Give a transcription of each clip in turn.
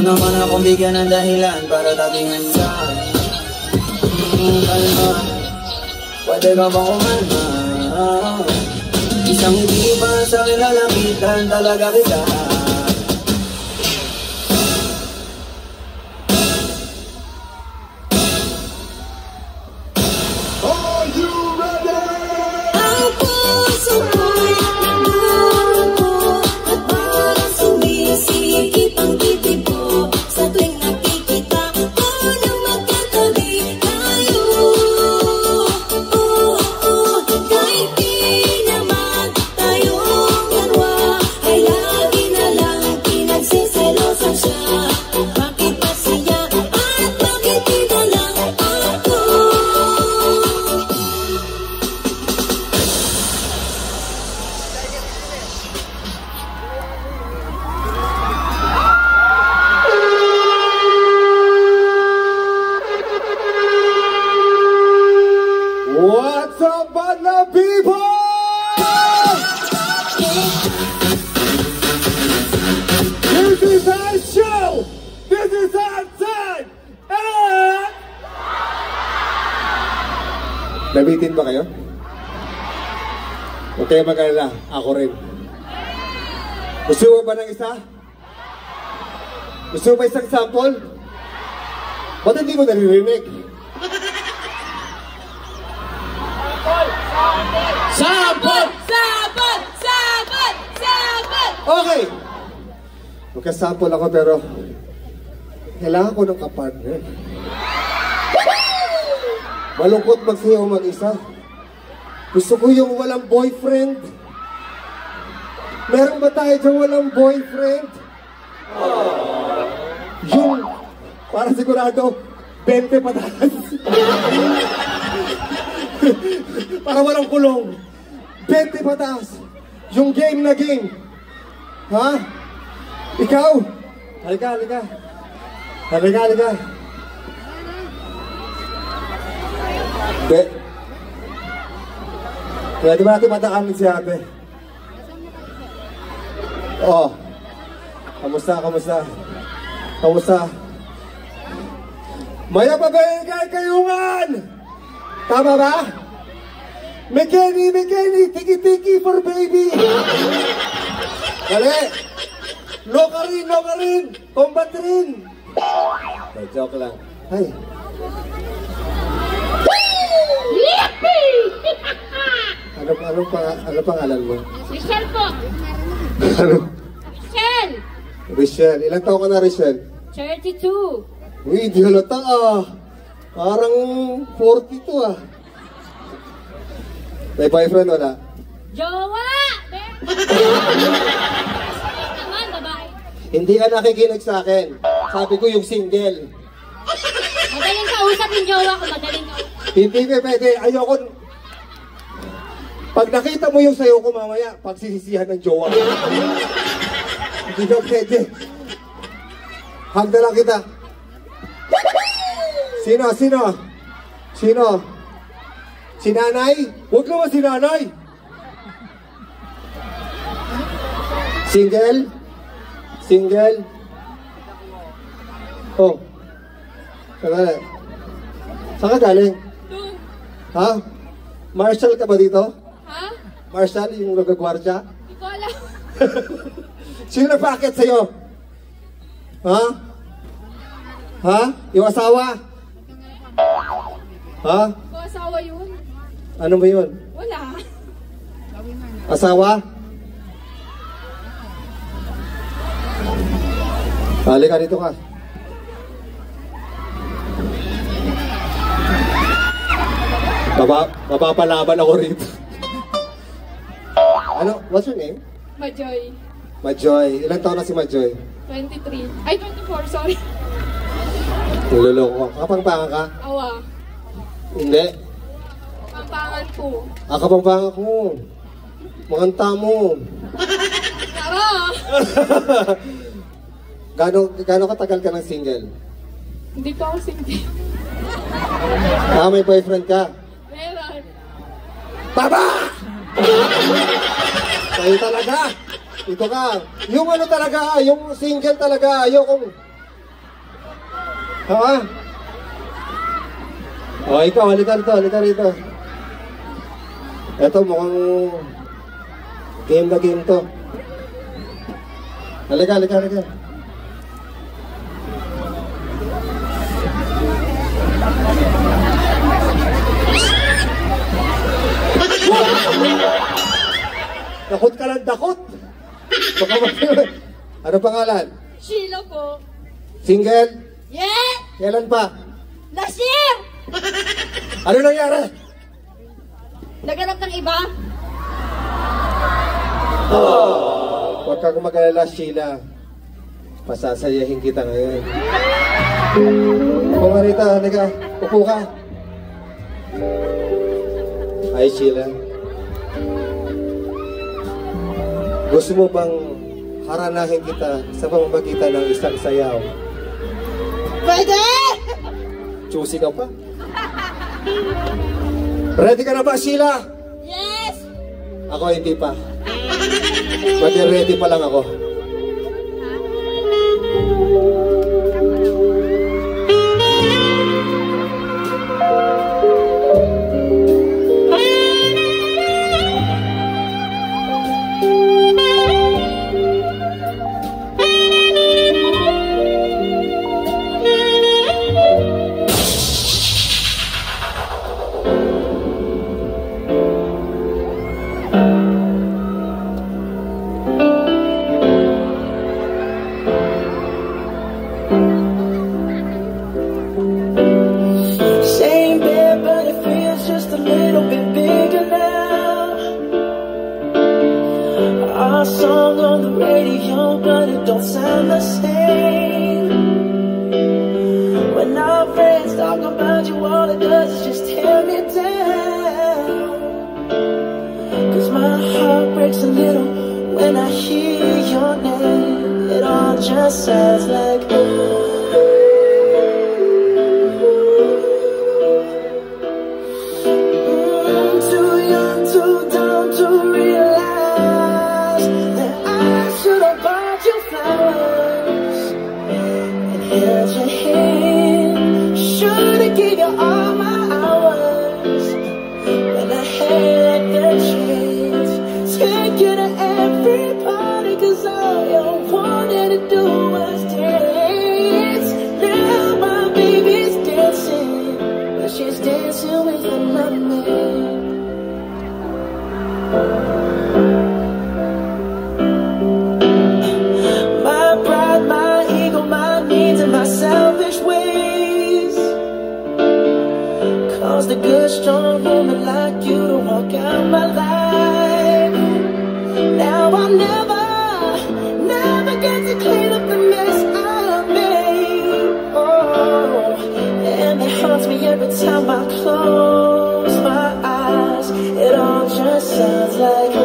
naman akong bigyan ng dahilan para tatingan ka. Kalma, pwede ka ba kumalma? Isang hindi pa sa akin lalapitan talaga kita. What's up, Badla people? This is our show! This is our time! And... Nabitin ba kayo? Huwag kayo mag-alala, ako rin. Gusto mo ba ng isa? Gusto mo ba isang sample? Ba't hindi mo naririnig? Sabot! Sabot! Sabot! Sabot! Okay! Magkasample ako pero kailangan ko ng kapartner. Malungkot magsayaw mag-isa. Gusto ko yung walang boyfriend. Meron ba tayo dyan walang boyfriend? Yung para sigurado 20 pataas. Para walang kulong. 20 pataas. Yung game na game. Ha? Ikaw? Halika, halika. Halika, halika. Be. Pwede ba natin matakamin si ate? Oh. Kamusta, kamusta? Kamusta? Maya pa ba yung kayungan? Tama ba? Mekeni, Mekeni, tiki-tiki for baby! Dali! Loka rin! Combat rin! Joke lang. Ay! Ano pangalan mo? Michelle po! Ano? Michelle! Richelle. Ilang taon ka na, Richelle? 32! Uy, di halata ah! Parang 42 ah! May boyfriend wala? Jowa! Naman, babae. Hindi ka nakikinig sa akin. Sabi ko yung single. Madaling kausap yung jowa ko, madaling kausap. Hindi pwede. Ayoko. Pag nakita mo yung sayo ko mamaya, pagsisisihan ng jowa. Hindi ka pwede. Hug na lang kita. Sino? Si nanay? Huwag naman si nanay. Single? Oh. Saan ka galing? Doon. Ha? Marshal ka ba dito? Ha? Marshal, yung nagagwardya? Hindi ko alam. Sino nagpakit sa'yo? Ha? Ha? Yung asawa? Ha? Ko asawa yun. Ano ba yun? Wala. Asawa? Halika dito ka. Mapapalaban ako rito. Ano? What's your name? Majoy. Majoy. Ilang taon na si Majoy? 23. Ay, 24, sorry. Niloloko ka. Kapangpangan ka? Awa. Hindi. Pampangan po. Kapangpangan ko. Manganta mo. Tara! Gano'ng katagal ka ng single? Hindi pa ako single. May boyfriend ka? Meron. Baba! Kayo talaga. Ito ka. Yung ano talaga, yung single talaga, ayokong Ha? O, ikaw, halika rito. Ito, mukhang game na game to. Halika. Dakot ka lang, dakot! Ano pangalan? Sheila po. Single? Yeah! Kailan pa? Last year! Ano nangyari? Naganap ng iba? Huwag kang mag-alala, Sheila. Pasasayahin kita ngayon. Upo ka rito, halika. Upo ka. Hi, Sheila. Gusto mo bang haranahin kita sa pamamagitan ng isang sayaw? Pwede! Choosy ka pa? Ready ka na ba, Sheila? Yes! Ako hindi pa. Ready pa lang ako. Same bed, but it feels just a little bit bigger now. Our song on the radio, but it don't sound the same. When our friends talk about you, all it does is just tear me down. 'Cause my heart breaks a little when I hear your name. It all just sounds like too young, too dumb to realize that I should have bought you flowers and held your hand. Should have gave you all my hours when I had the chance. Take you to every party, 'cause all you wanted to do was dance. Now my baby's dancing, but she's dancing with another man. My pride, my ego, my needs, and my selfish ways caused a good, strong woman like you to walk out my life. Now I'll never get to clean up the mess I made. Oh, and it haunts me every time I close my eyes. It all just sounds like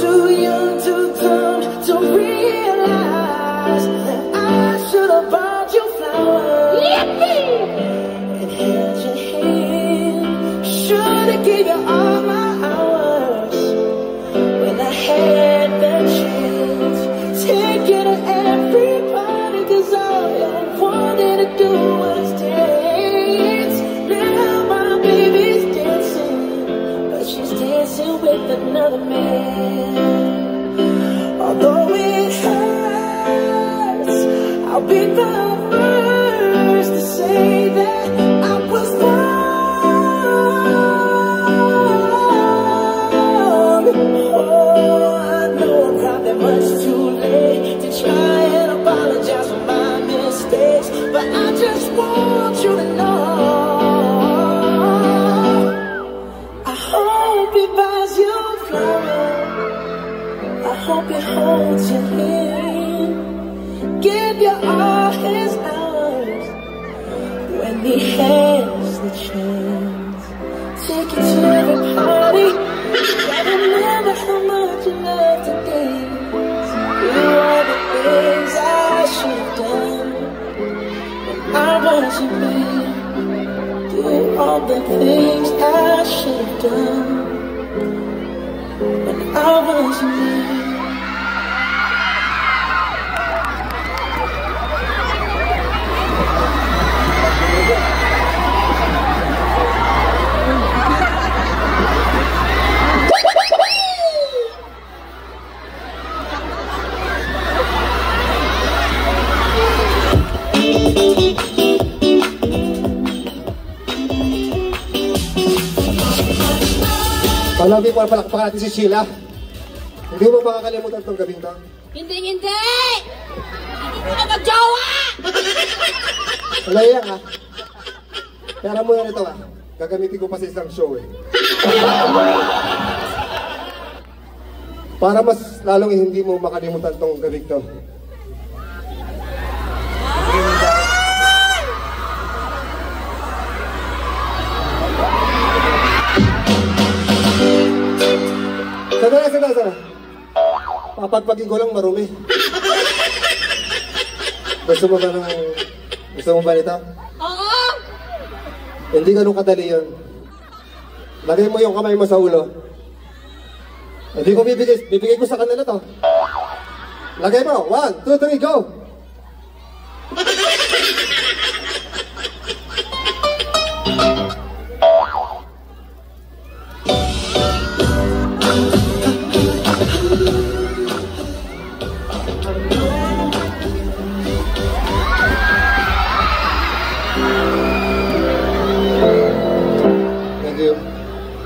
too young, too dumb to realize that I should have bought you flowers and held your hand. Should have gave you all my hours when I had the chance. Take you to every party, 'cause all you wanted to do was dance. Now my baby's dancing, but she's dancing with another man. Although it hurts, I'll be the first to say that I was wrong. Oh, I know I'm probably much too late to try and apologize for my mistakes, but I just want you to know I hope he buys you flowers. I hope he holds your hand, give you all his hours when he has the chance. Take you to every party, remember how much you love to dance. Do all the things I should have done when I was your man. Do all the things I should have done when I was your man. Mga people, palakpakan natin si Sheila. Hindi mo makakalimutan itong gabing to. Hindi! Hindi ko na mag-jowa! Wala yan ha. Pera mo yan ito ha. Gagamitin ko pa sa isang show eh. Para mas lalong hindi mo makalimutan itong gabing to. Sana. Papagpagin ko lang marumi. Gusto mo ba nito? Oo! Hindi ganun kadali yun. Lagay mo yung kamay mo sa ulo. Hindi ko bibigay ko sa kanila to. Lagay mo. 1, 2, 3, go!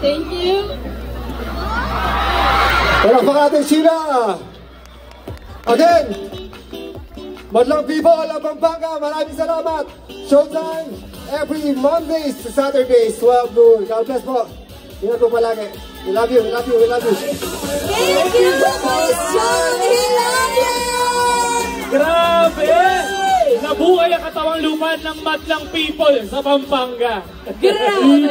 Thank you. Palakpakan natin Sheila! Again! Madlang people of Pampanga, maraming salamat! Showtime every Mondays to Saturdays, 12 noon. God bless po. Ingat po palagi. We love you, we love you, we love you. Thank you, Miss John Hilario! Grabe! Nabuhay ang katawang lupa ng madlang people sa Pampanga. Grabe!